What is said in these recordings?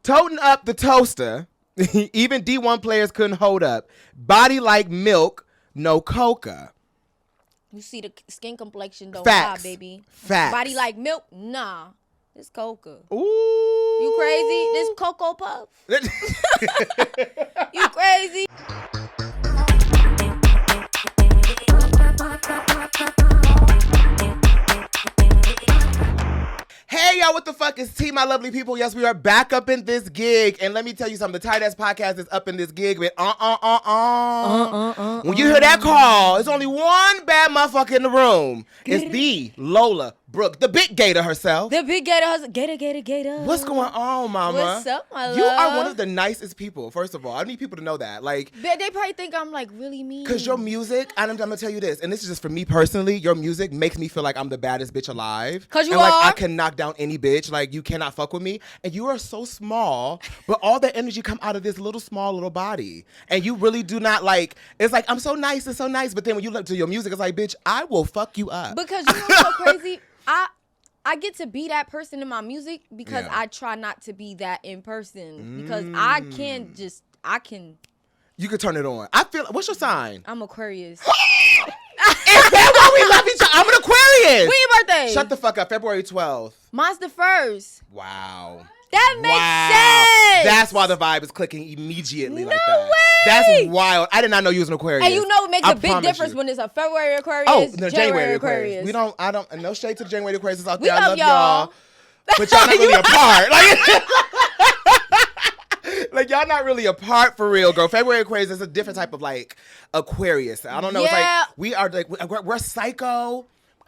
Toting up the toaster. Even D1 players couldn't hold up. Body like milk, no coca. You see the skin complexion don't Facts. lie, baby. Facts. Body like milk? Nah. It's coca. Ooh. You crazy? This Cocoa Puff? You crazy? Hey, y'all, what the fuck is tea, my lovely people? Yes, we are back up in this gig. And let me tell you something. The Tight Ass Podcast is up in this gig with When you hear that call, it's only one bad motherfucker in the room. It's the Lola Brooke, the big gator herself. The big gator hustle. Gator. What's going on, mama? What's up, my love? You are one of the nicest people, first of all. I need people to know that. Like, they probably think I'm like really mean. Because your music, I'm going to tell you this, and this is just for me personally, your music makes me feel like I'm the baddest bitch alive. Because you and, are. Like, I can knock down any bitch. Like, you cannot fuck with me. And you are so small, but all the energy come out of this small little body. And you really do not like, it's like, I'm so nice, it's so nice. But then when you look to your music, it's like, bitch, I will fuck you up. Because you know what's so crazy? I get to be that person in my music because I try not to be that in person. Because I can. You can turn it on. I feel, what's your sign? I'm Aquarius. Is that why we love each other? I'm an Aquarius. When your birthday? Shut the fuck up. February 12th. Mine's the 1st. Wow. That makes sense. That's why the vibe is clicking immediately like that. No way. That's wild. I did not know you was an Aquarius. And you know it makes a big difference when it's a February Aquarius, no, January Aquarius. I don't, no shade to the January Aquarius out We there. I love y'all. But y'all not really apart. Like, y'all not really apart for real, girl. February Aquarius is a different type of like Aquarius. I don't know. Yeah. It's like we are like we're psycho.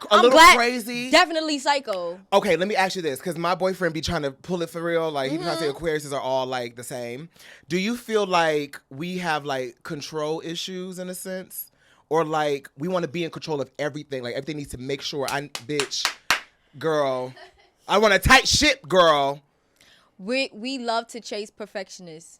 I'm little glad, crazy. Definitely psycho. Okay, let me ask you this, because my boyfriend be trying to pull it for real. Like, he be trying to say Aquariuses are all, like, the same. Do you feel like we have, like, control issues in a sense? Or, like, we want to be in control of everything? Like, everything needs to make sure girl. I want a tight ship, girl. We love to chase perfectionists.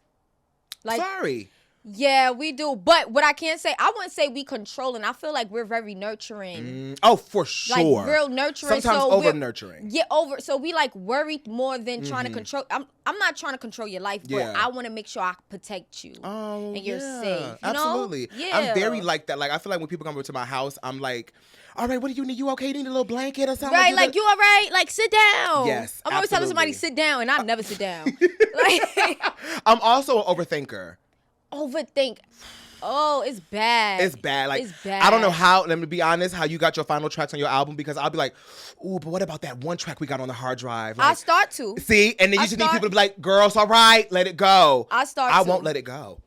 Like, Sorry. Yeah, we do. But what I can't say, I wouldn't say we controlling. I feel like we're very nurturing. Oh, for sure. Like real nurturing. Sometimes over nurturing. Yeah, over. So we like worry more than trying to control. I'm not trying to control your life, but I want to make sure I protect you. Oh, and you're safe. You absolutely. Know? Yeah. I'm very like that. Like, I feel like when people come over to my house, I'm like, all right, what do you need? You okay? You need a little blanket or something? Right, like you all right? Like, sit down. Yes, I'm always telling somebody sit down, and I never sit down. Like, I'm also an overthinker. Overthink. Oh, it's bad. It's bad. Like, it's bad. I don't know how, let me be honest, how you got your final tracks on your album, because I'll be like, ooh, but what about that one track we got on the hard drive? Like, I start to. See? And then you just need people to be like, girl, it's all right, let it go. I won't let it go.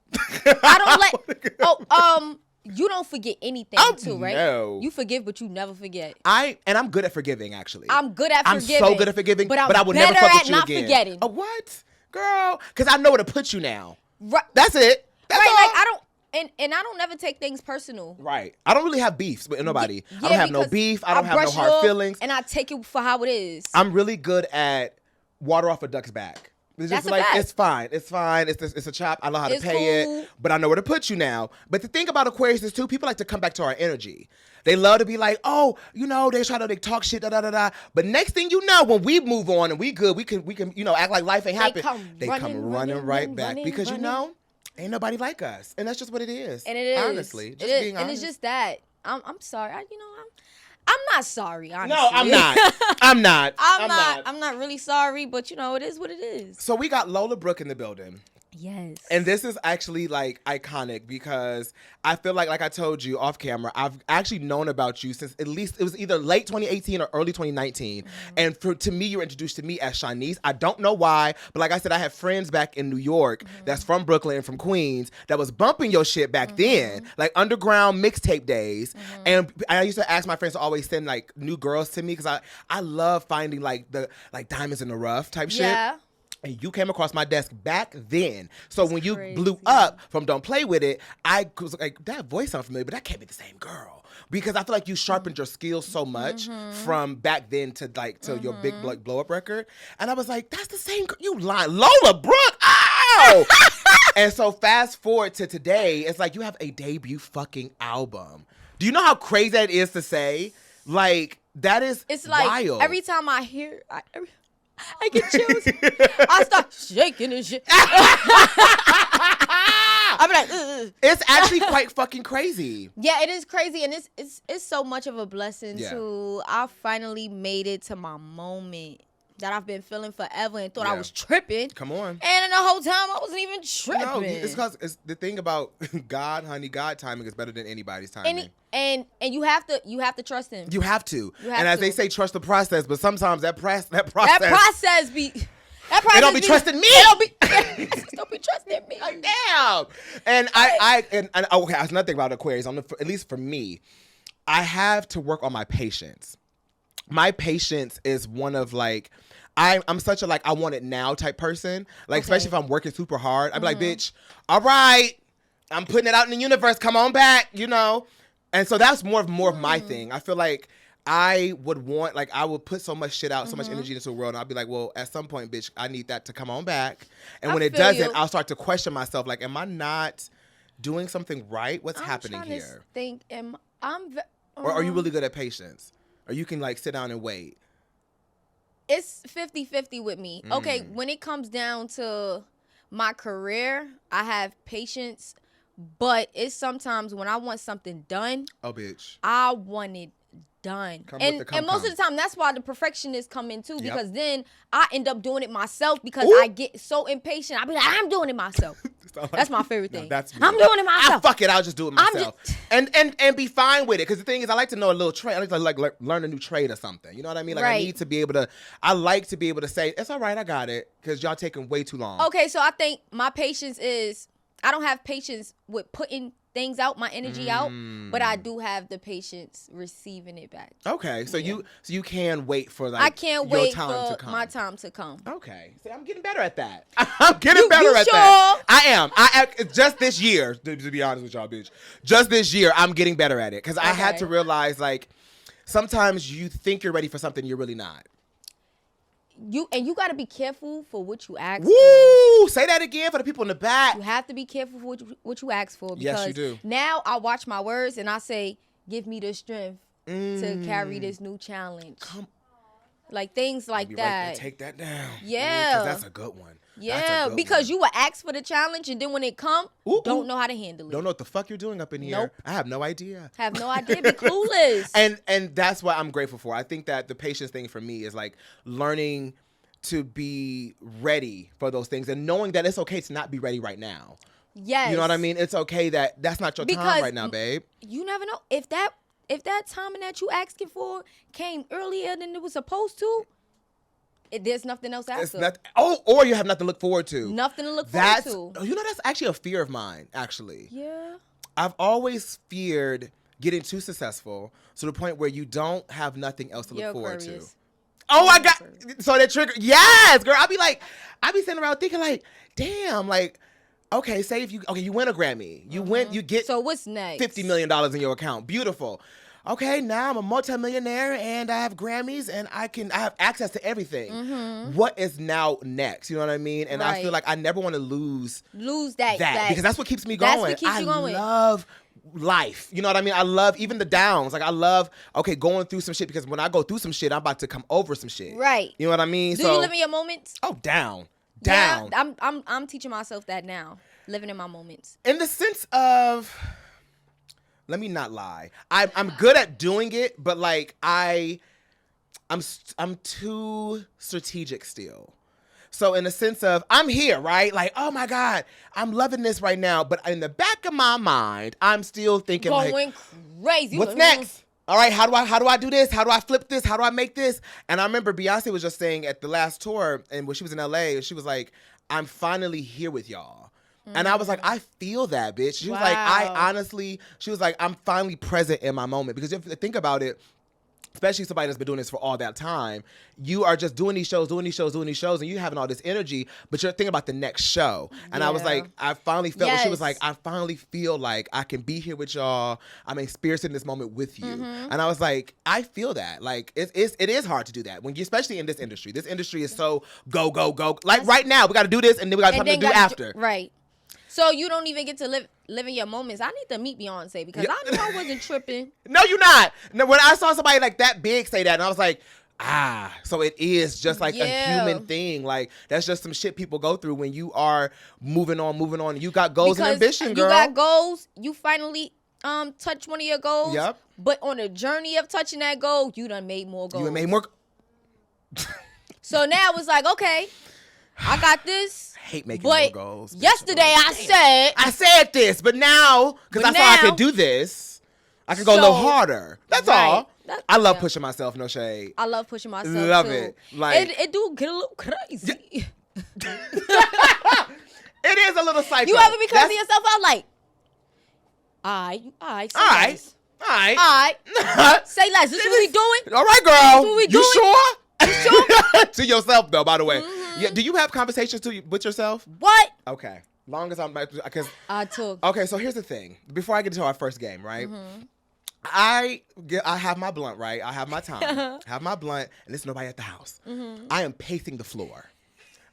I don't let, you don't forget anything too, right? No. You forgive, but you never forget. I'm good at forgiving, actually. I'm good at forgiving. I'm so good at forgiving, but I will never fuck with you again. Forgetting. What? Girl, because I know where to put you now. Right. That's it. That's all. Like, I don't, and I don't never take things personal. Right. I don't really have beefs with nobody. I don't have no beef. I don't have no hard feelings. And I take it for how it is. I'm really good at water off a duck's back. It's just like, it's fine. It's fine. It's a chop. I know how to pay it, but I know where to put you now. But the thing about Aquarius is, too, people like to come back to our energy. They love to be like, oh, you know, they talk shit, da-da-da-da. But next thing you know, when we move on and we good, we can, you know, act like life ain't happened. They come running right back. Because, you know, ain't nobody like us. And that's just what it is. And it is. Honestly. Just being honest. And it's just that. I'm sorry. I'm not sorry, honestly. No, I'm not. I'm not. I'm not really sorry, but you know, it is what it is. So we got Lola Brooke in the building. Yes. And this is actually like iconic because I feel like I told you off camera, I've actually known about you since at least it was either late 2018 or early 2019. And to me, you were introduced to me as Shanice. I don't know why, but like I said, I have friends back in New York that's from Brooklyn and from Queens that was bumping your shit back then, like underground mixtape days. And I used to ask my friends to always send like new girls to me because I love finding like the diamonds in the rough type shit. Yeah. And you came across my desk back then. So when you blew up from Don't Play With It, I was like, that voice sounds familiar, but that can't be the same girl. Because I feel like you sharpened your skills so much from back then to your big blow up record. And I was like, that's the same girl. You lying. Lola Brooke. Ow! And so fast forward to today, it's like you have a debut fucking album. Do you know how crazy that is to say? Like, that is it's like wild. every time I hear I get chills. I start shaking and shit. I'm like, ugh. It's actually quite fucking crazy. Yeah, it is crazy, and it's so much of a blessing too. I finally made it to my moment that I've been feeling forever and thought I was tripping. Come on. And the whole time I wasn't even tripping. No, it's because it's the thing about God, honey. God timing is better than anybody's timing. And you have to trust him. You have to. And as they say, trust the process. But sometimes that process it don't be trusting me. Don't be trusting me. Like, damn. And I okay, that's another thing about Aquarius. At least for me, I have to work on my patience. My patience is one of like, I'm such a like I want it now type person. Like especially if I'm working super hard, I'd be like, bitch, all right, I'm putting it out in the universe. Come on back, you know. And so that's more of my thing. I feel like I would put so much shit out, so much energy into the world, and I'll be like, well, at some point, bitch, I need that to come on back. And when it doesn't, I'll start to question myself, like, am I not doing something right? What's happening here? Or are you really good at patience? Or you can like sit down and wait? It's 50-50 with me. Okay, when it comes down to my career, I have patience, but it's sometimes when I want something done. Oh, bitch. I want it done. And most of the time, that's why the perfectionists come in too, because then I end up doing it myself because I get so impatient. I'll be like, I'm doing it myself. That's my favorite thing. That's me. I'm doing it myself. Fuck it, I'll just do it myself. And be fine with it. Because the thing is, I like to know a little trade. I like to learn a new trade or something. You know what I mean? Like I need to be able to, I like to be able to say, it's all right, I got it. Because y'all taking way too long. Okay, so I think my patience is, I don't have patience with putting things out, my energy out, but I do have the patience receiving it back. Okay, so you can wait for like I can't wait time for to come. my time to come. Okay, see, I'm getting better at that. I'm getting better at that. I am. Just this year, to be honest with y'all, bitch. Just this year, I'm getting better at it because I had to realize like sometimes you think you're ready for something you're really not. You got to be careful for what you ask for. Say that again for the people in the back. You have to be careful for what you ask for. Because yes, you do. Now I watch my words and I say, give me the strength to carry this new challenge. Like things like that. Right, take that down. Yeah. Because that's a good one. Yeah, because you will ask for the challenge and then when it come, don't know how to handle it. Don't know what the fuck you're doing up in here. Nope. I have no idea. Be clueless. And that's what I'm grateful for. I think that the patience thing for me is like learning to be ready for those things and knowing that it's okay to not be ready right now. Yes. You know what I mean? It's okay that's not your time right now, babe. You never know. If that timing that you asking for came earlier than it was supposed to, there's nothing else after. Or you have nothing to look forward to. Nothing to look forward to. You know, that's actually a fear of mine, actually. Yeah. I've always feared getting too successful to the point where you don't have nothing else to look forward to. Oh, I got, so that trigger, yes, girl. I be sitting around thinking like, damn, like, okay, say you win a Grammy. You get so what's next? $50 million in your account. Beautiful. Okay, now I'm a multimillionaire and I have Grammys and I have access to everything. What is now next? You know what I mean? And I feel like I never want to lose that because that's what keeps me going. That's what keeps you going. I love life. You know what I mean? I love even the downs. Like I love going through some shit because when I go through some shit, I'm about to come over some shit. Right. You know what I mean? Do you live in your moments? Oh, down. Yeah, I'm teaching myself that now. Living in my moments. In the sense of, let me not lie. I'm good at doing it, but like I'm too strategic still. So in the sense of, I'm here, right? Like, oh my God, I'm loving this right now. But in the back of my mind, I'm still thinking going crazy. What's next? All right, how do I do this? How do I flip this? How do I make this? And I remember Beyonce was just saying at the last tour, and when she was in LA, she was like, I'm finally here with y'all. And I was like, I feel that, bitch. She was like, she was like, I'm finally present in my moment. Because if you think about it, especially somebody that's been doing this for all that time, you are just doing these shows, and you having all this energy, but you're thinking about the next show. And I was like, I finally felt what she was like, I finally feel like I can be here with y'all. I'm experiencing this moment with you. And I was like, I feel that. Like, it is hard to do that, when you, especially in this industry. This industry is so go, go, go. Like right now, we got to do this, and then we got something to do after. Right. So you don't even get to live in your moments. I need to meet Beyonce because I knew I wasn't tripping. No, you're not. No, when I saw somebody like that big say that, and I was like, So it is just like a Yeah. human thing. Like that's just some shit people go through when you are moving on. You got goals and ambition, girl. You got goals. You finally touch one of your goals. Yep. But on the journey of touching that goal, you done made more goals. You done made more. So now it's like, okay, I got this. I hate making more goals. Yesterday I said this, but now because I thought I could do this, I can go a little harder. That's all. I love pushing myself. No shade. I love pushing myself. Love too. it. Like it do get a little crazy. It is a little psycho. You ever be cursing yourself out like, all right. Say less. This is what we doing? All right, girl. What we you doing? sure? You sure? To yourself, though, by the way. Yeah. Do you have conversations with yourself? What? Okay. Long as I'm because I took. Okay, so here's the thing. Before I get into our first game, right? I have my blunt, right? I have my time. Have my blunt, and there's nobody at the house. I am pacing the floor.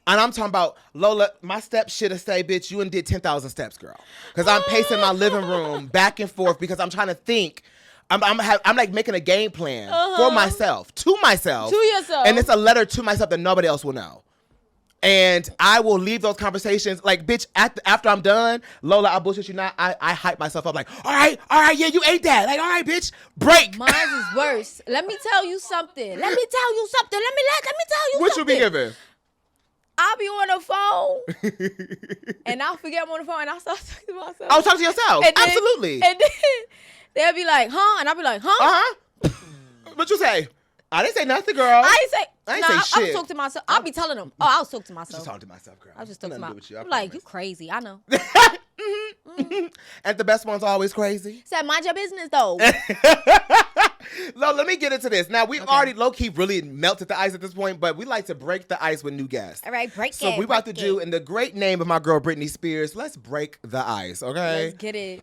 And I'm talking about, Lola, my steps should have stayed, bitch. You done did 10,000 steps, girl. Because I'm pacing my living room back and forth because I'm trying to think. I'm like making a game plan for myself, to myself. To yourself. And it's a letter to myself that nobody else will know. And I will leave those conversations like, bitch, after I'm done, Lola, I bullshit you not. I hype myself up like, all right, yeah, you ate that. Like, all right, bitch, break. Mine is worse. Let me tell you something. Let me tell you something. What you be giving? I'll be on the phone and I'll forget I'm on the phone and I'll start talking to myself. I'll talk to yourself. And then, Absolutely. And then they'll be like, huh? And I'll be like, huh? What you say? I didn't say nothing, girl. I ain't say shit. I was talking to myself. I'll be telling them. Oh, I was talking to myself. Just talking to myself, girl. I was just talking to myself. You, I'm like, you crazy. I know. And the best one's always crazy. Said, mind your business, though. No, let me get into this. Now, we've already low-key really melted the ice at this point, but we like to break the ice with new guests. All right, break it. So we about to do, in the great name of my girl Britney Spears, let's break the ice, okay? Let's get it.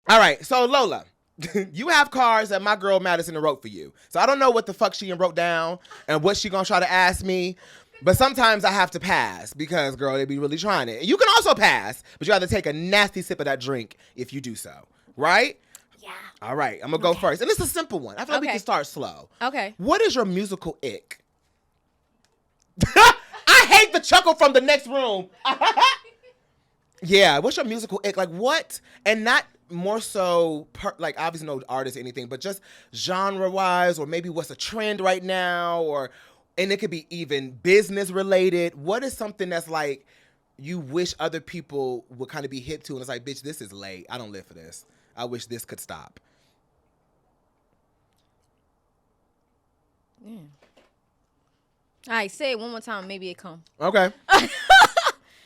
All right, so Lola, you have cards that my girl Madison wrote for you. So I don't know what the fuck she wrote down and what she gonna try to ask me. But sometimes I have to pass because, girl, they be really trying it. You can also pass, but you have to take a nasty sip of that drink if you do so. Right? Yeah. All right, I'm going to go first. And it's a simple one. I feel like we can start slow. Okay. What is your musical ick? I hate the chuckle from the next room. Yeah, what's your musical ick? Like what? And not more so, like obviously no artist or anything, but just genre-wise or maybe what's a trend right now and it could be even business related. What is something that's like you wish other people would kind of be hip to and it's like, bitch, this is late. I don't live for this. I wish this could stop. Yeah. All right, say it one more time. Maybe it come. Okay.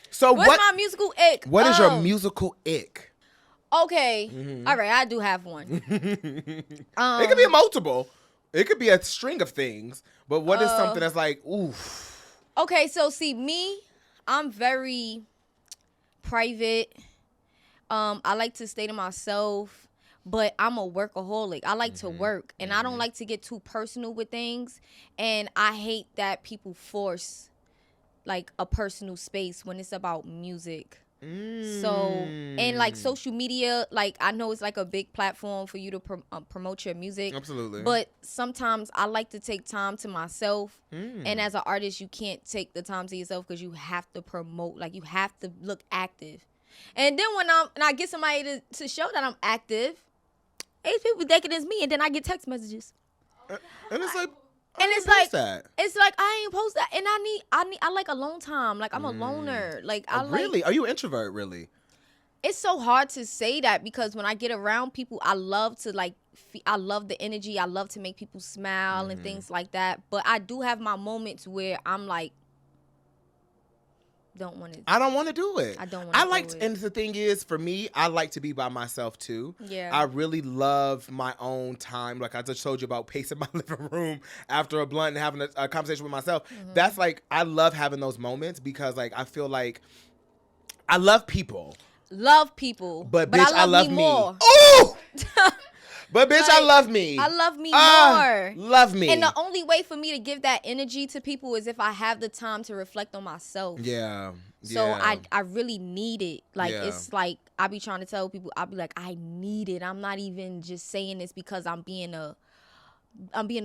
So what's my musical ick? What is your musical ick? Okay. All right, I do have one. It could be a multiple. It could be a string of things. But what is something that's like, oof? Okay, so see me, I'm very private. I like to stay to myself, but I'm a workaholic. I like to work, and I don't like to get too personal with things. And I hate that people force like a personal space when it's about music. So, and like social media, like I know it's like a big platform for you to promote your music. Absolutely. But sometimes I like to take time to myself. And as an artist, you can't take the time to yourself because you have to promote, like you have to look active. And then when I get somebody to show that I'm active, 8 people thinking it's me, and then I get text messages. And it's like, and it's like I ain't post that, and I like alone time. Like I'm a loner. Like I like. Really? Are you an introvert? Really? It's so hard to say that because when I get around people, I love to like. I love the energy. I love to make people smile and things like that. But I do have my moments where I'm like, I don't want to do it. I don't want to do it. And the thing is, for me, I like to be by myself too. Yeah. I really love my own time. Like I just told you about pacing my living room after a blunt and having a conversation with myself. That's like, I love having those moments because like, I feel like I love people. But bitch, I love me more. Ooh! But bitch, I love me. I love me more. Love me. And the only way for me to give that energy to people is if I have the time to reflect on myself. Yeah. So Yeah. I really need it. Like, Yeah. it's like, I be trying to tell people, I be like, I need it. I'm not even just saying this because I'm being a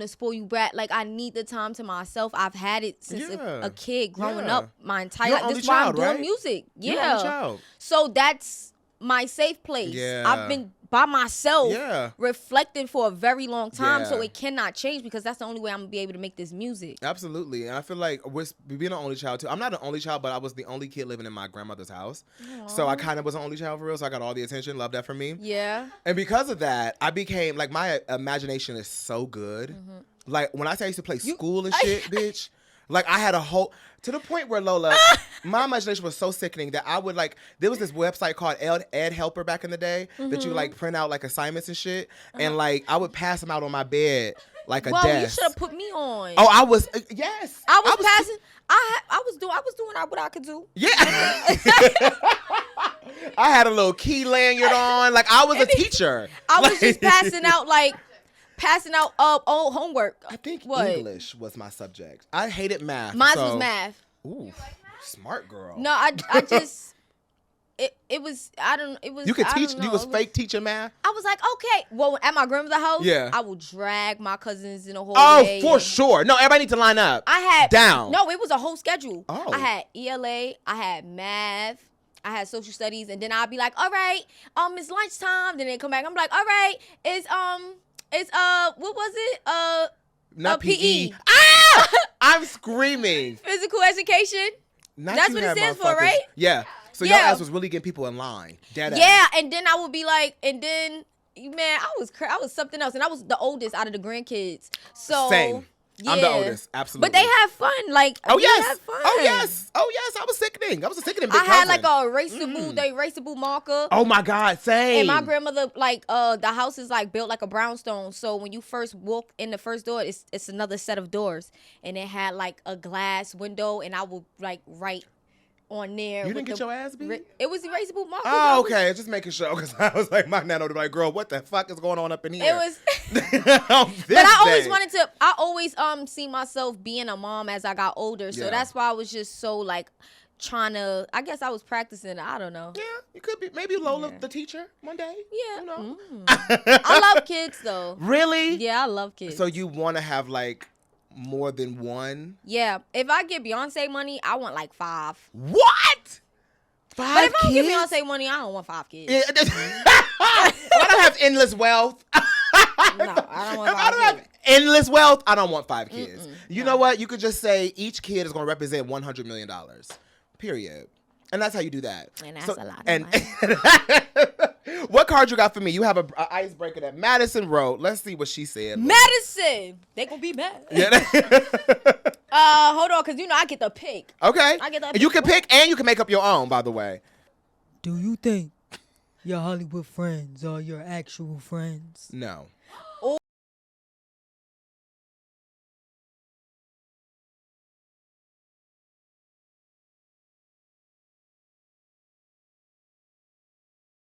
spoiled brat. Like, I need the time to myself. I've had it since Yeah. a kid growing Yeah. up my entire You're life. only This is why I'm child, doing right? music. You're the only Yeah. child. So that's my safe place. Yeah. I've been by myself Yeah. reflecting for a very long time. So Yeah. it cannot change because that's the only way I'm going to be able to make this music. Absolutely. And I feel like we're being an only child too. I'm not an only child, but I was the only kid living in my grandmother's house. So I kind of was an only child for real. So I got all the attention. Love that for me. Yeah. And because of that, I became like, my imagination is so good. Like when I say I used to play school and shit, bitch. Like I had a whole, to the point where Lola, my imagination was so sickening that I would like, there was this website called Ed Helper back in the day that you like print out like assignments and shit. And like I would pass them out on my bed like a Well, desk. you should have put me on. Oh, I was, yes. I was passing. I was doing what I could do. Yeah. I had a little key lanyard on. Like I was a teacher. I was just passing out old homework. I think What? English was my subject. I hated math. Mine so. was math. Ooh, smart girl. No, I just it was You could I teach. don't know. You was fake teaching math. I was like, okay. Well, at my grandmother's house, Yeah. I will drag my cousins in the whole Oh, day. for sure. No, everybody need to line up. I had down. No, it was a whole schedule. Oh. I had ELA, I had math, I had social studies, and then I'd be like, all right, it's lunchtime. Then they come back. I'm like, all right, it's what was it? Not PE. PE. Ah! I'm screaming. Physical education. Not That's you what it had stands for, motherfuckers. right? Yeah. So Yeah. your ass was really getting people in line. Dead Yeah, ass. and then I would be like, and then man, I was something else, and I was the oldest out of the grandkids. So Same. yeah. I'm the oldest. Absolutely. But they had fun. Like, Oh we yes. had fun. Oh yes. Oh yes. I was sickening. I was a sickening big I had cousin. like a erasable marker. Oh my God. Same. And my grandmother, like, the house is like built like a brownstone. So when you first walk in the first door, it's another set of doors, and it had like a glass window, and I would like write on there. You didn't get your ass beat? It was erasable marker. Oh, okay. Just making sure, because I was like, my nana would be like, girl, what the fuck is going on up in here? It was. On this But I always day. wanted to. I always see myself being a mom as I got older. So Yeah. that's why I was just so like trying to. I guess I was practicing. I don't know. Yeah, you could be. Maybe Lola, Yeah. the teacher, one day. Yeah. You know. I love kids though. Really? Yeah, I love kids. So you want to have like more than one? Yeah. If I get Beyonce money, I want like 5. What? 5 But if I don't kids? get Beyonce money, I don't want 5 kids. Yeah, I don't have endless wealth. No, I don't want If 5 I don't kids. have endless wealth, I don't want 5 kids. You know what? You could just say each kid is going to represent $100 million. Period. And that's how you do that. And that's a lot of and money. What card you got for me? You have a icebreaker that Madison wrote. Let's see what she said. Medicine. They gonna be mad. Yeah. Hold on, cause you know I get the pick. Okay. I get that And you can pick. pick and you can make up your own, by the way. Do you think your Hollywood friends are your actual friends? No.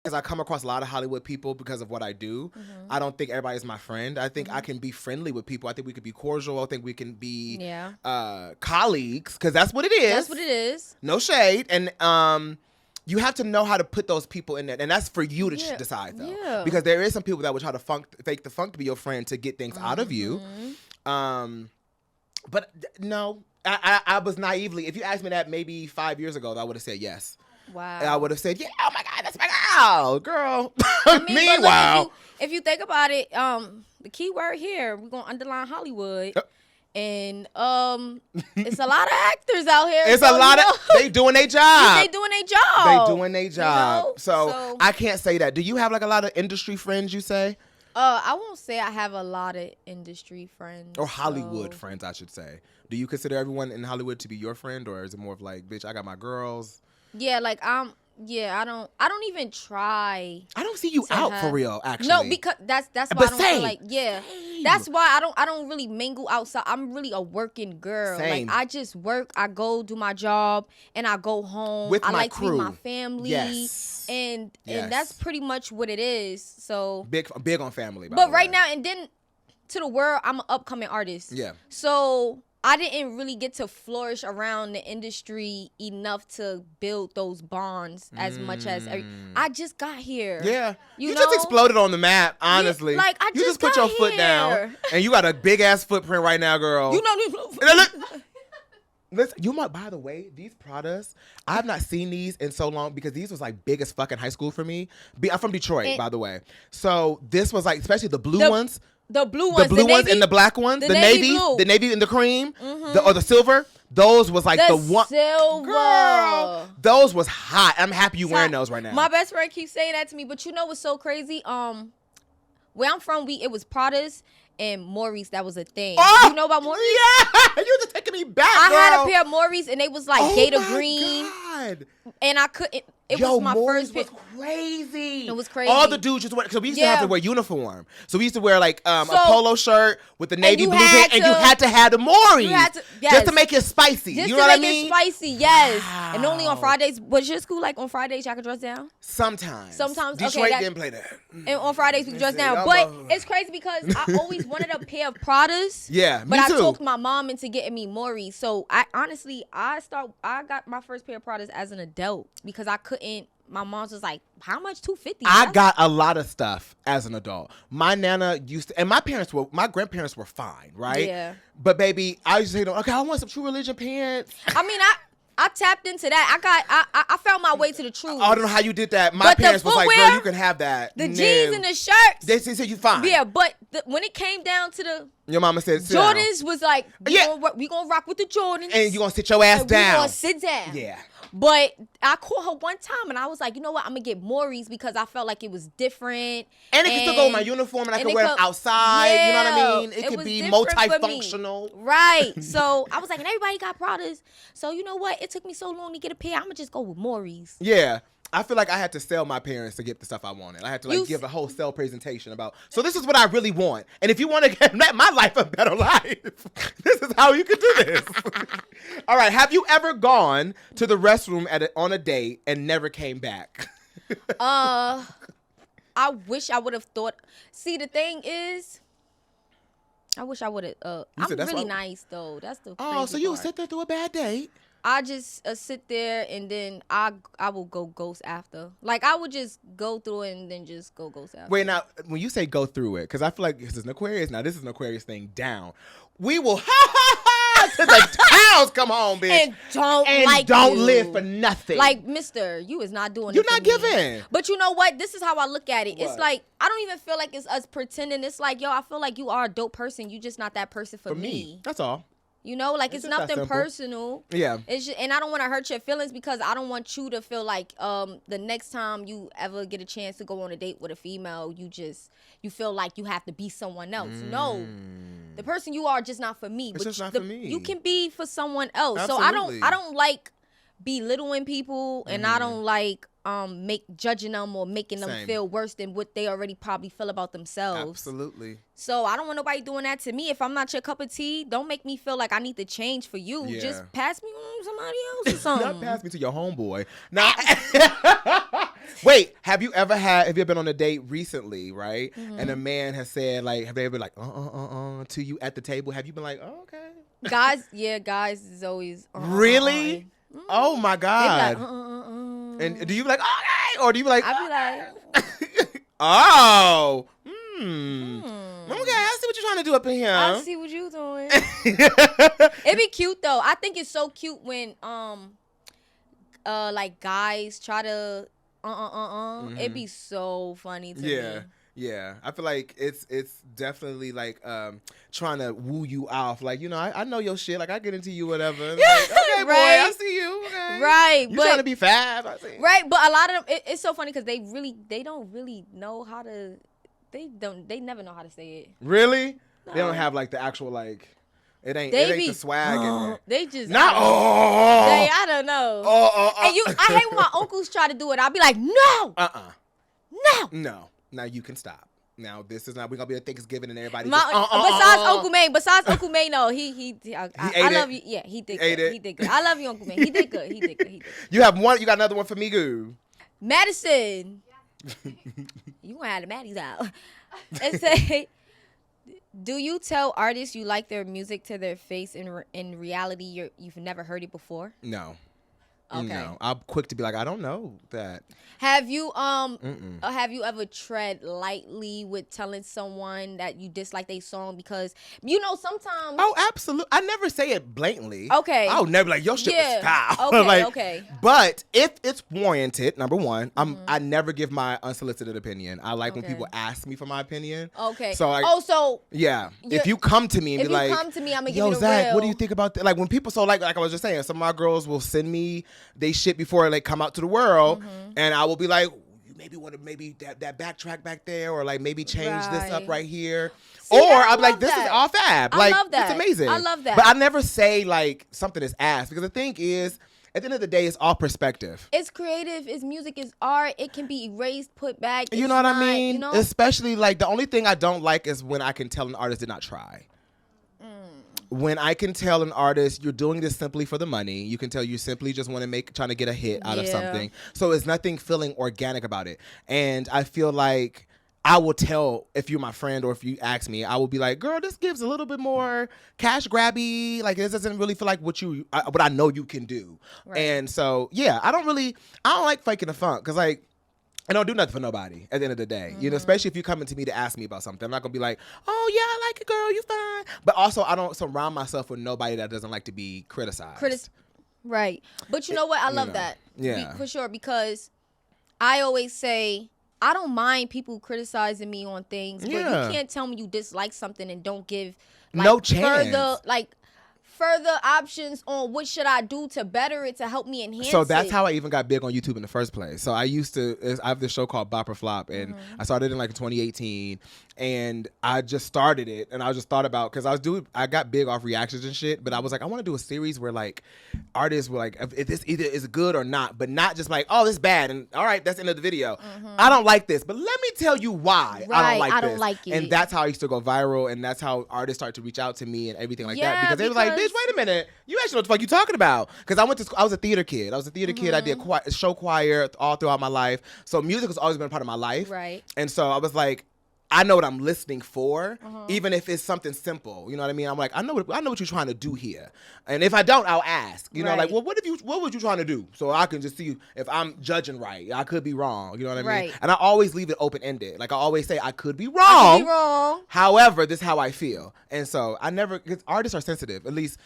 As I come across a lot of Hollywood people because of what I do, I don't think everybody is my friend. I think I can be friendly with people. I think we could be cordial. I think we can be colleagues, because that's what it is. That's what it is. No shade. And you have to know how to put those people in there. And that's for you to Yeah. decide, though. Yeah. Because there is some people that would try to fake the funk to be your friend to get things out of you. But no, I was naively, if you asked me that maybe 5 years ago, I would have said yes. Wow. And I would have said, yeah, oh my God, that's my girl. I mean, but look, Meanwhile. if you think about it, the key word here, we're gonna underline Hollywood. And it's a lot of actors out here. It's so, a lot you know, of, they doing their job. They doing their job. They doing their job. know? So So- I can't say that. Do you have like a lot of industry friends, you say? I won't say I have a lot of industry friends. Or Hollywood so- friends, I should say. Do you consider everyone in Hollywood to be your friend, or is it more of like, bitch, I got my girls? Yeah, like I don't even try. I don't see you to out have- for real, actually. No, because that's why But I don't same. feel like that's why I don't really mingle outside. I'm really a working girl. Same. Like I just work, I go do my job, and I go home. With I my like to crew. be my family. Yes. And Yes. that's pretty much what it is. So Big on family, by but the right way. now, and then to the world, I'm an upcoming artist. Yeah. So I didn't really get to flourish around the industry enough to build those bonds as much as I just got here. Yeah. You know? just exploded on the map, honestly. Like, I you just put got your foot down, here. and you got a big-ass footprint right now, girl. You know Listen, you might. By the way, these products, I've not seen these in so long because these was like big as fucking high school for me. I'm from Detroit, by the way. So this was like, especially the blue ones. The blue ones, the ones and the black ones, the navy and the cream, or the silver. Those was like the one. Silver. Girl, those was hot. I'm happy you wearing those right now. My best friend keeps saying that to me, but you know what's so crazy? Where I'm from, it was Pradas and Maurice. That was a thing. Oh, you know about Maurice? Yeah, you just taking me back. I girl. had a pair of Maurice, and they was like gator green, God. and I couldn't. It was my Maurice first pair. was crazy. It was crazy. All the dudes just went, so we used to have to wear uniform. So we used to wear like a polo shirt with the navy blue pant, and you had to have the Maurice. Just to make it spicy. Just you know what I mean? Just to make it spicy, yes. Wow. And only on Fridays. Was your school like on Fridays y'all could dress down? Sometimes. Detroit didn't play that. And on Fridays we could dress down. But it's crazy because I always wanted a pair of Pradas. Yeah, but me I too. talked my mom into getting me Maurice. So I got my first pair of Pradas as an adult because I couldn't. My mom's was like, how much? $250. I got a lot of stuff as an adult. My nana used to, and my grandparents were fine, right? Yeah. But baby, I used to say, okay, I want some True Religion pants. I mean, I tapped into that. I found my way to the truth. I don't know how you did that. My parents was like, girl, you can have that. The jeans and the shirts. They said you fine. Yeah, but when it came down to the your mama said sit Jordans down. was like, we gonna rock with the Jordans. And you gonna sit your ass down. We gonna sit down. Yeah. But I called her one time and I was like, you know what? I'm gonna get Maurice because I felt like it was different. And it could still go with my uniform and I could wear it outside. Yeah, you know what I mean? It could be multifunctional. Right. So I was like, and everybody got Pradas. So you know what? It took me so long to get a pair. I'm gonna just go with Maurice. Yeah. I feel like I had to sell my parents to get the stuff I wanted. I had to give a whole sell presentation about, so this is what I really want. And if you want to get my life a better life, this is how you can do this. All right. Have you ever gone to the restroom on a date and never came back? I wish I would have thought. See, the thing is, I wish I would have. I'm really nice though. That's the crazy so you part. sit there through a bad date? I just sit there and then I will go ghost after. Like I would just go through it and then just go ghost after. Wait, now when you say go through it, because I feel like this is an Aquarius. Now this is an Aquarius thing down. We will to the cows come home, bitch, and don't live for nothing. Like, mister, you is not doing. You're it for not me. giving. But you know what? This is how I look at it. What? It's like I don't even feel like it's us pretending. It's like, yo, I feel like you are a dope person. You just not that person for me. That's all. You know, like it's nothing personal. Yeah. It's just, and I don't want to hurt your feelings because I don't want you to feel like the next time you ever get a chance to go on a date with a female, you feel like you have to be someone else. No, the person you are just not for me. It's just not for me. You can be for someone else. Absolutely. So I don't like belittling people, and I don't like judging them or making them feel worse than what they already probably feel about themselves. Absolutely. So I don't want nobody doing that to me. If I'm not your cup of tea, don't make me feel like I need to change for you. Yeah. Just pass me on somebody else or something. Not pass me to your homeboy. Now, wait, have you ever been on a date recently, right? Mm-hmm. And a man has said, like, have they ever been like, to you at the table? Have you been like, oh, okay? Guys is always. Really? Mm-hmm. Oh my God. They be like, And do you be like, okay? Or do you be like, I be like, oh, okay, I see what you're trying to do up in here. I see what you doing. It'd be cute though. I think it's so cute when like guys try to It'd be so funny to me. Yeah, I feel like it's definitely like trying to woo you off. Like, you know, I know your shit. Like, I get into you, whatever. Like, okay, boy, I see you. Okay. Right, you trying to be fab. I see. Right, but a lot of them, it's so funny because they don't really know how to. They never know how to say it. Really? No. They don't have like the actual like. It ain't the swag in there. They just not. I don't know. And I hate when my uncles try to do it. I'll be like, no. No. Now you can stop. Now this is not. We're gonna be at Thanksgiving and everybody. Besides Uncle May, no, I love you. Yeah, he did good. He did good. I love you, Uncle May. He did good. He did good. You have one. You got another one for me, Goo. Madison. You gonna have the Maddies out and say, Do you tell artists you like their music to their face? In reality, you've never heard it before? No. Okay. No. I'm quick to be like, I don't know that. Have you ever tread lightly with telling someone that you dislike their song because sometimes? Oh, absolutely. I never say it blatantly. Okay. I'll never be like, your shit was foul. Okay, okay. But if it's warranted, number one, I never give my unsolicited opinion. I like when people ask me for my opinion. Okay. So yeah, if you come to me and be like, I'm gonna give yo, you the Zach, real. what do you think about that? Like when people, so like I was just saying, some of my girls will send me they shit before it like come out to the world, and I will be like, you maybe want to that backtrack back there, or like maybe change this up right here. See, or I I'm like, love this that. is all fab. I Like, love that. it's amazing. I love that. But I never say like something is ass, because the thing is, at the end of the day, it's all perspective. It's creative. It's music. It's art. It can be erased, put back. You know what I mean? You know? Especially like the only thing I don't like is when I can tell an artist did not try. When I can tell an artist you're doing this simply for the money, you can tell you simply just want to trying to get a hit out of something. So it's nothing feeling organic about it. And I feel like I will tell, if you're my friend or if you ask me, I will be like, girl, this gives a little bit more cash grabby. Like this doesn't really feel like what I know you can do. Right. And so, yeah, I don't like faking the funk, because like, I don't do nothing for nobody at the end of the day. You know, especially if you're coming to me to ask me about something. I'm not going to be like, oh, yeah, I like it, girl. You fine. But also, I don't surround myself with nobody that doesn't like to be criticized. Right. But you know what? I love that. Yeah. For sure. Because I always say, I don't mind people criticizing me on things. But you can't tell me you dislike something and don't give no chance. Further options on what should I do to better it, to help me enhance it. So that's how I even got big on YouTube in the first place. So I have this show called Bop or Flop, and I started in like 2018, and I just started it, and I just thought about, because I got big off reactions and shit, but I was like, I want to do a series where like artists were like, if this either is good or not, but not just like, oh, this is bad, and all right, that's the end of the video. I don't like this, but let me tell you why I don't like this. And that's how I used to go viral, and that's how artists started to reach out to me and everything like that, because they was like, bitch, wait a minute, you actually know what the fuck you talking about. Because I was a theater kid. I did show choir all throughout my life. So music has always been a part of my life. Right. And so I was like, I know what I'm listening for, even if it's something simple. You know what I mean? I'm like, I know what you're trying to do here. And if I don't, I'll ask. You know, like, well, what were you trying to do? So I can just see if I'm judging right. I could be wrong. You know what I mean? And I always leave it open-ended. Like I always say, I could be wrong. However, this is how I feel. And so because artists are sensitive. At least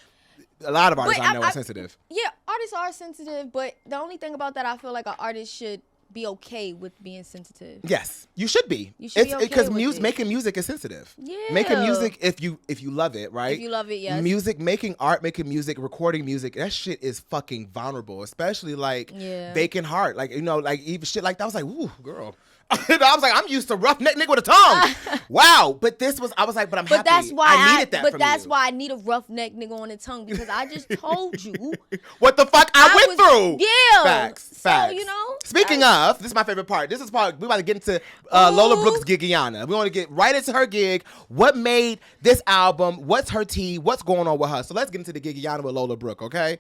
a lot of artists I know are sensitive. Yeah, artists are sensitive, but the only thing about that, I feel like an artist should be okay with being sensitive. Yes, you should be. You should be okay because with it. Making music is sensitive. Yeah. Making music, if you love it, right? If you love it, yes. Music, making art, making music, recording music, that shit is fucking vulnerable. Especially like Vacant Heart. Like, you know, like even shit like that. I was like, ooh, girl. I was like, I'm used to roughneck nigga with a tongue. Wow. But I was like, but I'm happy. That's why I needed that from you. But that's why I need a roughneck nigga on the tongue, because I just told you what the fuck I went through. Yeah. Facts. So, you know. Speaking of, this is my favorite part. This is part we about to get into Lola Brooke's Gigiana. We want to get right into her gig. What made this album? What's her tea? What's going on with her? So let's get into the Gigiana with Lola Brooke, okay?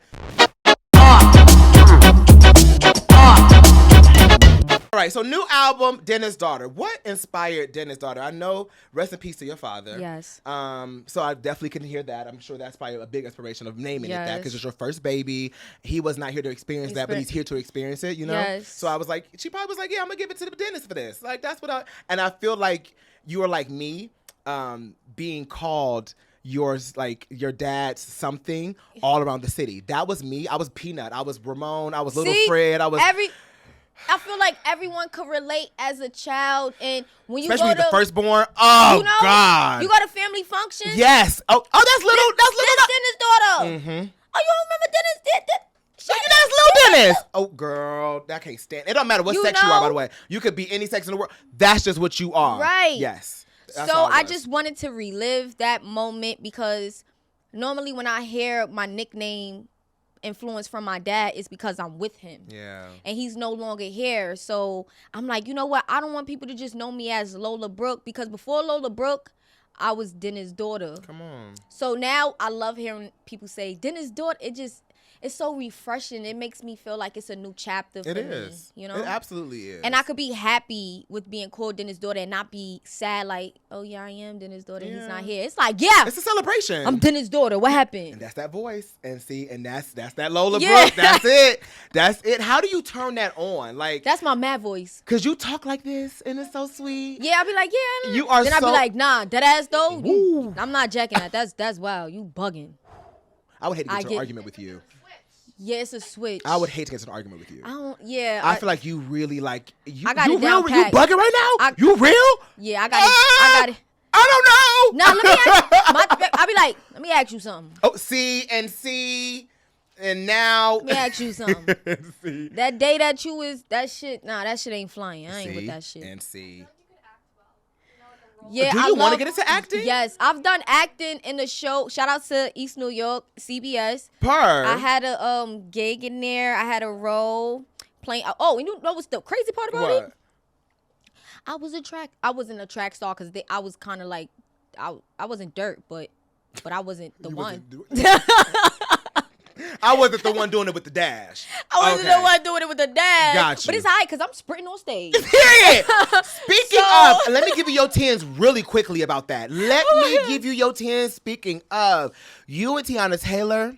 All right, so new album, Dennis' Daughter. What inspired Dennis' Daughter? I know, rest in peace to your father. Yes. So I definitely can hear that. I'm sure that's probably a big inspiration of naming it that, because it's your first baby. He was not here to experience that, but he's here to experience it, you know? Yes. So I was like, she probably was like, yeah, I'm going to give it to the dentist for this. Like, that's what and I feel like you are like me, being called your dad's something all around the city. That was me. I was Peanut. I was Ramon. I was Little Fred. I feel like everyone could relate as a child, and when you especially go to the firstborn. Oh, you know, God! You go to family functions. Yes. Oh, that's little. That's Dennis' daughter. Mm-hmm. Oh, you don't remember Dennis? That's little Dennis. Oh, girl, I can't stand. It don't matter what sex you are, by the way. You could be any sex in the world. That's just what you are. Right. Yes. So I just wanted to relive that moment, because normally when I hear my nickname influence from my dad, is because I'm with him. Yeah. And he's no longer here. So I'm like, you know what? I don't want people to just know me as Lola Brooke, because before Lola Brooke, I was Dennis' daughter. Come on. So now I love hearing people say Dennis' daughter. it's so refreshing. It makes me feel like it's a new chapter for me. It is. You know? It absolutely is. And I could be happy with being called Dennis' daughter and not be sad like, oh, yeah, I am Dennis' daughter. He's not here. It's like, yeah. It's a celebration. I'm Dennis' daughter. What happened? And that's that voice. And see, and that's that Lola Brooke. That's it. That's it. How do you turn that on? Like, that's my mad voice. Because you talk like this and it's so sweet. Yeah, I'll be like, yeah. You are then so. Then I'll be like, nah, that ass though. I'm not jacking that. That's wild. You bugging. I would hate to get into an argument with you. Yeah, it's a switch. I would hate to get into an argument with you. I feel like you really like you. I got you it down real? pat. You bugging right now? You real? Yeah, I got it. I got it. I don't know. Nah, let me ask, I'll be like, let me ask you something. Oh, and now. Let me ask you something. That day that you was, that shit ain't flying. I ain't with that shit. And see. Yeah, do you want to get into acting? Yes, I've done acting in the show. Shout out to East New York, CBS. I had a gig in there. I had a role playing. Oh, you know what's the crazy part about it? I wasn't a track star because I was kind of like, I wasn't dirt, but I wasn't the one. I wasn't the one doing it with the dash. I wasn't the one doing it with the dash. Got you. But it's all right because I'm sprinting on stage. Period. Speaking of, let me give you your 10s really quickly about that. Let me give you your 10s. Speaking of, you and Tiana Taylor.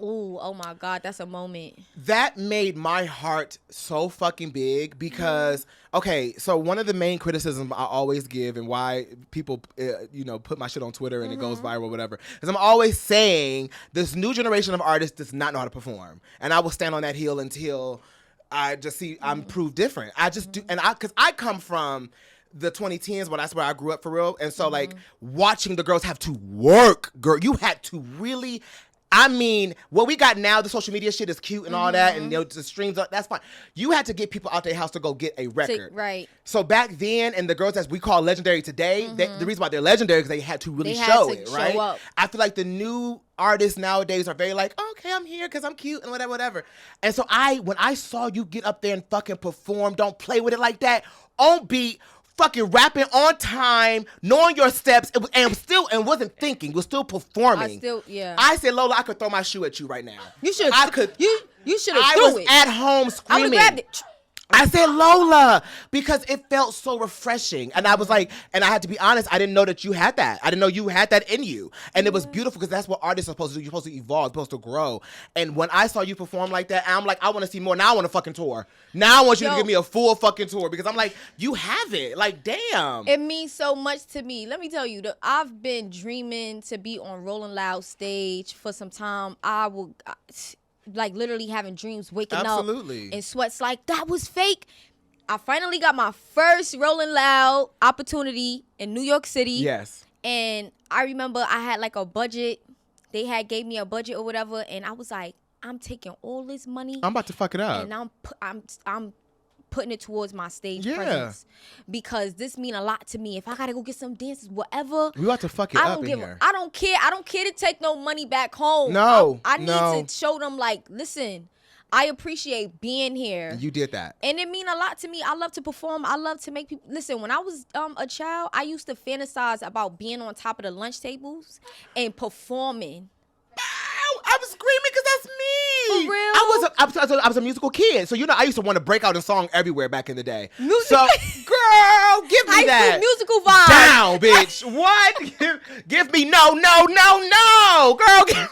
Ooh, oh my God, that's a moment. That made my heart so fucking big because, okay, so one of the main criticisms I always give and why people, put my shit on Twitter and it goes viral, whatever, is I'm always saying this new generation of artists does not know how to perform. And I will stand on that hill until I just see I'm proved different. I just do, and because I come from the 2010s when that's where I grew up for real. And so like watching the girls have to work, girl, you had to really. I mean, what we got now, the social media shit is cute and all that, and the streams, that's fine. You had to get people out their house to go get a record. Right. So back then, and the girls that we call legendary today, the reason why they're legendary is they had to really show it, right? Show up. I feel like the new artists nowadays are very like, oh, okay, I'm here because I'm cute and whatever. And so when I saw you get up there and fucking perform, don't play with it like that, on beat, fucking rapping on time, knowing your steps, and wasn't thinking, was still performing. I said, Lola, I could throw my shoe at you right now. You should. I could. You should have. I was at home screaming. I would have grabbed it. I said Lola because it felt so refreshing. And I was like, and I had to be honest, I didn't know that you had that. I didn't know you had that in you. And it was beautiful because that's what artists are supposed to do. You're supposed to evolve, you're supposed to grow. And when I saw you perform like that, I'm like, I want to see more. Now I want a fucking tour. Now I want you to give me a full fucking tour because I'm like, you have it. Like, damn. It means so much to me. Let me tell you, I've been dreaming to be on Rolling Loud stage for some time. Like literally having dreams, waking up in sweats like that was fake. I finally got my first Rolling Loud opportunity in New York City. Yes. And I remember I had like a budget. They gave me a budget or whatever, and I was like, I'm taking all this money. I'm about to fuck it up. And I'm putting it towards my stage presence because this mean a lot to me. If I gotta go get some dances, whatever, we about to fuck it up in here. I don't care. I don't care to take no money back home. No, I need to show them like, listen, I appreciate being here. You did that, and it mean a lot to me. I love to perform. I love to make people listen. When I was a child, I used to fantasize about being on top of the lunch tables and performing. I'm screaming because that's me. For real? I was a musical kid, so I used to want to break out in song everywhere back in the day. Music. So, girl, give me that musical vibe. Down, bitch. What? Give me no, girl. Give me.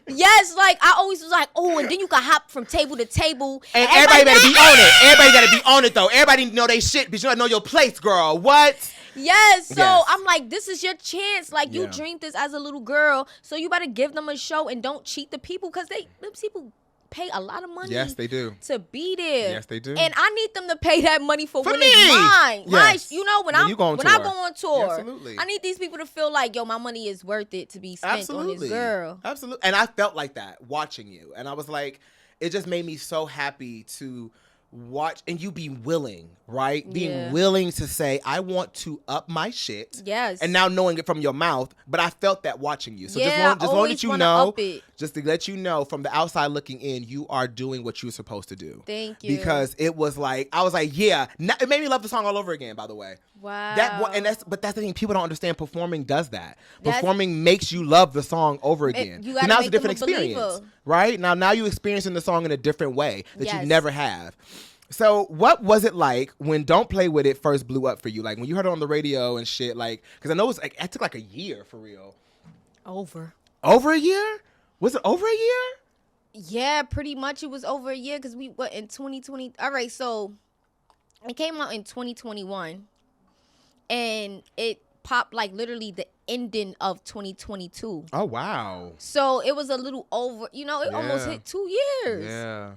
Yes, like I always was like, oh, and then you can hop from table to table, and everybody better be on it. Everybody gotta be on it though. Everybody know they shit, but you gotta know your place, girl. What? Yes, so I'm like, this is your chance. Like, you dreamed this as a little girl, so you better give them a show and don't cheat the people because them people pay a lot of money. Yes, they do. To be there. Yes, they do. And I need them to pay that money for when me. It's mine. Yes. When I go on tour, absolutely. I need these people to feel like, yo, my money is worth it to be spent on this girl. Absolutely. And I felt like that watching you. And I was like, it just made me so happy to watch and you be willing, right? Being willing to say, I want to up my shit. Yes. And now knowing it from your mouth, but I felt that watching you. So just want that just to let you know from the outside looking in, you are doing what you're supposed to do. Thank you. Because it was like, I was like, yeah. It made me love the song all over again, by the way. Wow. But that's the thing. People don't understand. Performing does that. Performing makes you love the song over again. You gotta now make it's a different them a experience. believer. Right? Now you're experiencing the song in a different way that you Yes. never have. So what was it like when Don't Play With It first blew up for you? Like when you heard it on the radio and shit, like, because I know it took like a year for real. Over a year? Was it over a year? Yeah, pretty much it was over a year because we were in 2020. All right, so it came out in 2021 and it popped like literally the ending of 2022. Oh, wow. So it was a little over, it almost hit 2 years. Yeah.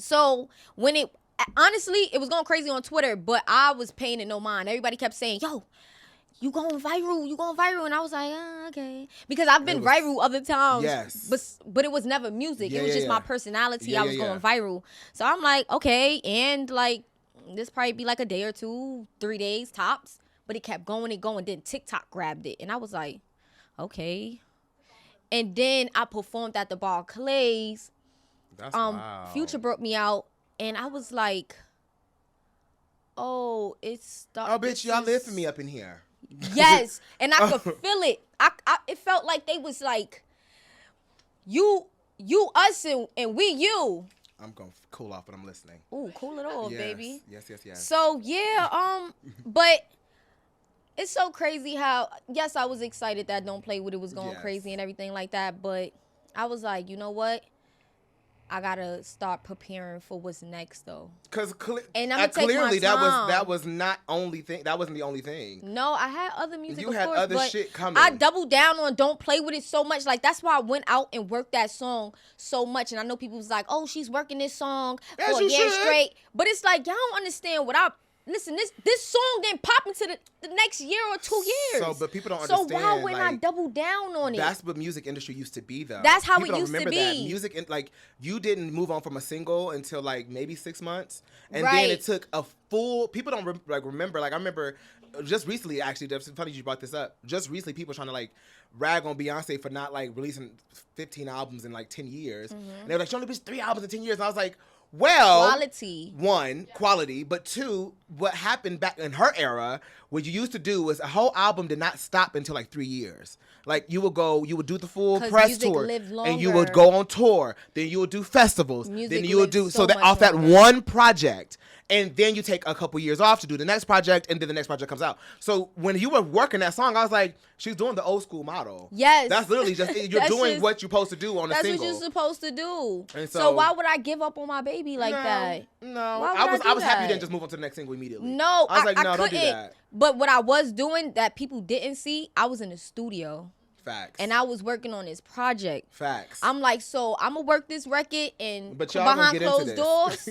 So when honestly, it was going crazy on Twitter, but I was paying it no mind. Everybody kept saying, yo, you going viral. And I was like, okay. Because I've been viral other times. Yes. But it was never music. Yeah, it was just my personality. I was going viral. So I'm like, okay. And like, this probably be like a day or 2, 3 days tops. But it kept going and going. Then TikTok grabbed it. And I was like, okay. And then I performed at the Barclays. That's wow. Future brought me out, and I was like, "Oh, it's oh, bitch, y'all live for me up in here." Yes, and I could feel it. It felt like they was like, "You, us, and we, you." I'm gonna cool off, but I'm listening. Ooh, cool it off, yes. baby. Yes. So yeah, but it's so crazy how yes, I was excited that Don't Play With It was going crazy and everything like that, but I was like, you know what? I gotta start preparing for what's next, though. Cause and I'm clearly that was not only thing. That wasn't the only thing. No, I had other music. You of had course, other but shit coming. I doubled down on Don't Play With It so much. Like that's why I went out and worked that song so much. And I know people was like, "Oh, she's working this song for a year straight," but it's like y'all don't understand what I. Listen, this song didn't pop into the next year or 2 years. So, but people don't understand. So why wouldn't I double down on it? That's what music industry used to be, though. That's how people it used to be. That. Music, like, you didn't move on from a single until, like, maybe 6 months. And right. then it took a full... People don't, remember. Like, I remember just recently, actually, it's funny you brought this up. Just recently, people trying to, like, rag on Beyonce for not, like, releasing 15 albums in, like, 10 years. Mm-hmm. And they were like, she only released 3 albums in 10 years. And I was like... Well, quality, but 2, what happened back in her era, what you used to do was a whole album did not stop until like 3 years. Like you would do the full press tour, and you would go on tour. Then you would do festivals. Then you would do so that off that one project, and then you take a couple years off to do the next project, and then the next project comes out. So when you were working that song, I was like, she's doing the old school model. Yes, that's literally just you're doing what you're supposed to do on a single. That's what you're supposed to do. And so why would I give up on my baby like that? No, I was happy you didn't just move on to the next single immediately. No, I was like, no, I don't do that. But what I was doing that people didn't see, I was in the studio. Facts. And I was working on this project. Facts. I'm like, so I'm gonna work this record and but y'all behind closed doors.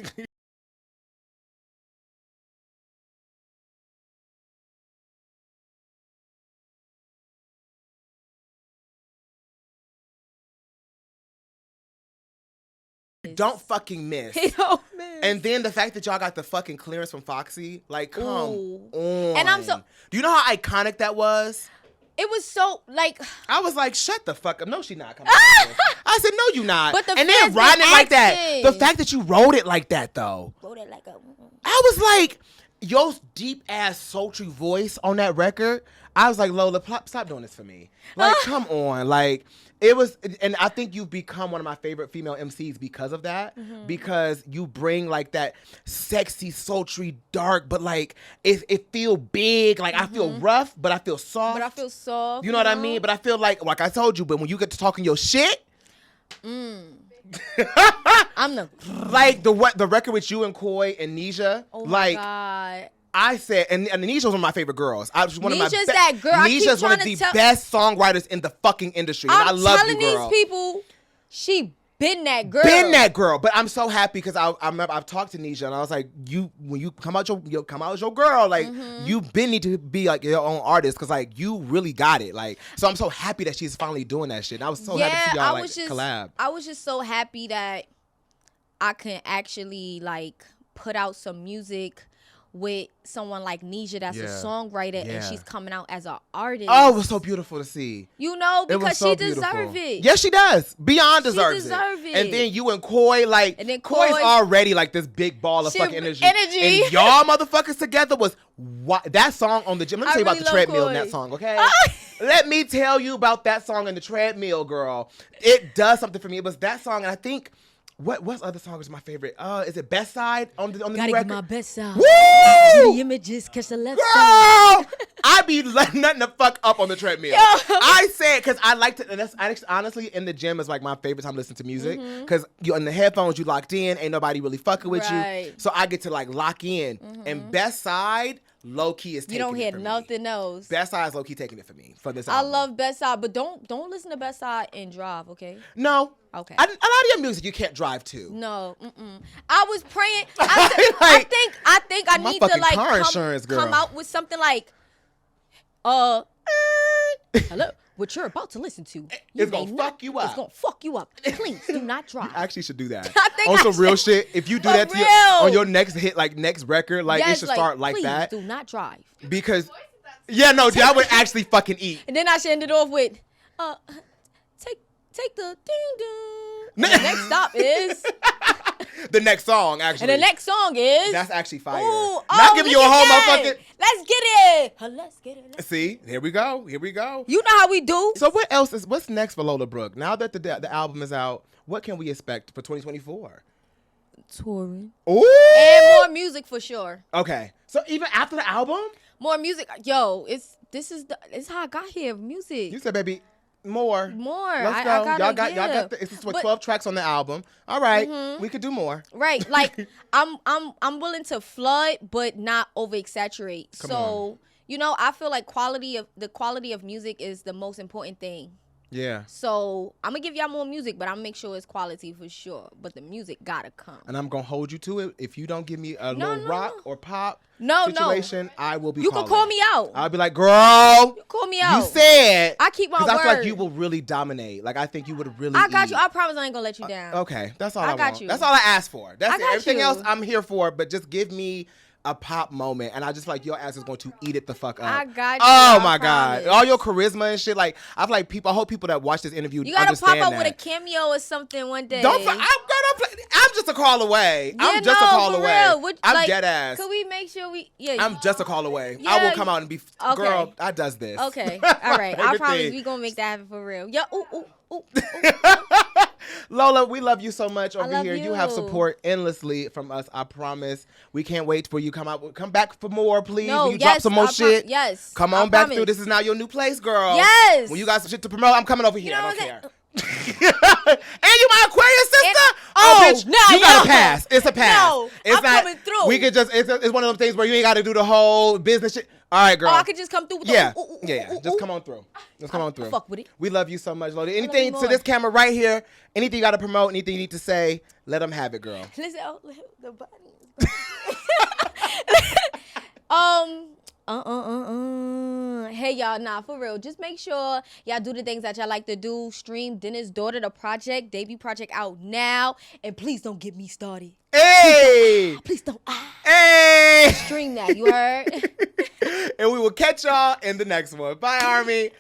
Don't fucking miss. Don't miss. And then the fact that y'all got the fucking clearance from Foxy, like, come on. And I'm so. Do you know how iconic that was? It was so like. I was like, shut the fuck up. No, she not coming. I said, no, you not. But and then riding it like that. The fact that you wrote it like that, though. Wrote it like a. I was like, your deep ass sultry voice on that record. I was like, Lola, stop doing this for me. Like, come on. Like, it was, and I think you've become one of my favorite female MCs because of that. Mm-hmm. Because you bring like that sexy, sultry, dark, but like it feel big. Like I feel rough, but I feel soft. But I feel soft. You know what I mean? But I feel like I told you, but when you get to talking your shit. I'm the like the record with you and Koi and Nisha. Oh my God. I said, and Nisha was one of my favorite girls. I was one of my Nisha's that girl. Nisha's one of the best songwriters in the fucking industry. And I love you, girl. I'm telling these people, she been that girl. Been that girl. But I'm so happy because I remember I've talked to Nisha and I was like, when you come out as your girl, like you need to be like your own artist because like you really got it. Like so I'm so happy that she's finally doing that shit. And I was so happy to see y'all collab. I was just so happy that I can actually like put out some music with someone like Nisha that's a songwriter and she's coming out as an artist. Oh, it was so beautiful to see. You know, because so she beautiful. deserves it. Yes, she does. Beyond deserves it. And then you and Koi, like, and then Koi's already like this big ball of fucking energy. And y'all motherfuckers together was that song on the gym. Let me tell you about the treadmill in that song, okay? Let me tell you about that song in the treadmill, girl. It does something for me. It was that song, and I think what's other song is my favorite? Is it Best Side on the new record? Gotta get my best side. Woo! The images catch the left Girl! side. I be letting nothing the fuck up on the treadmill. I say it because I like to, and that's honestly in the gym is like my favorite time to listen to music because you in the headphones, you locked in, ain't nobody really fucking with you, so I get to like lock in. And Best Side, low key is taking it for me. You don't hear nothing else. Best Side is low key taking it for me for this I album. love Best Side, but don't listen to Best Side and drive, okay? No. Okay. A lot of your music you can't drive to. No. I was praying. I think I need to like come out with something like, hello, what you're about to listen to. It's gonna fuck you up. It's gonna fuck you up. Please do not drive. You actually should do that. I think on some real shit. If you do that to on your next hit, like next record, like it should start like that. Please do not drive. Because, that would actually fucking eat. And then I should end it off with, take the ding dong. The next stop is the next song, actually. And the next song is that's actually fire. Ooh, not giving you a whole motherfucking. Let's get it. Let's get it. See, here we go. You know how we do. So what's next for Lola Brooke? Now that the album is out, what can we expect for 2024? Touring. Ooh. And more music for sure. Okay. So even after the album? More music. Yo, this is how I got here. Music. You said, baby, more. Let's go. Y'all got it's 12 tracks on the album. All right. We could do more. Right. Like I'm willing to flood but not oversaturate. So, I feel like the quality of music is the most important thing. Yeah. So I'm gonna give y'all more music, but I'm gonna make sure it's quality for sure. But the music gotta come. And I'm gonna hold you to it. If you don't give me a little rock or pop situation, I will be. You can call me out. I'll be like, girl. You call me out. You said. I keep my word. I feel like you will really dominate. Like I think you would really. I got you. I promise I ain't gonna let you down. Okay, that's all I want. got you. That's all I asked for. That's I it. got Everything you. else I'm here for. But just give me a pop moment, and I just feel like your ass is going to eat it the fuck up. I got you. Oh my god, all your charisma and shit. Like I feel like I hope people that watch this interview you gotta understand pop up that. with a cameo or something one day. I'm just a call away. Yeah, I'm just a call away. Real. I'm dead ass. Could we make sure we? Yeah. I'm just a call away. Yeah. I will come out and be girl. Okay. I does this. Okay. All right. I promise we gonna make that happen for real. Yeah. Ooh. Lola, we love you so much over here. You. You have support endlessly from us. I promise. We can't wait for you to come back for more, please. No, when you drop some more shit. Yes. Come on back through. This is now your new place, girl. Yes. When you got some shit to promote, I'm coming over here. I don't care. And you my Aquarius sister? Bitch, you got a pass. It's a pass. No, it's I'm not, coming through. We could just, it's one of those things where you ain't got to do the whole business shit. All right, girl. Oh, I could just come through with the just come on through. Just come on through. Fuck with it. We love you so much, Lola. Anything to this camera right here, anything you got to promote, anything you need to say, let them have it, girl. Listen, the body. Hey y'all, nah, for real. Just make sure y'all do the things that y'all like to do. Stream Dennis' Daughter, the project, debut project out now. And please don't get me started. Hey! Please don't. Hey! Stream that, you heard? And we will catch y'all in the next one. Bye, Army.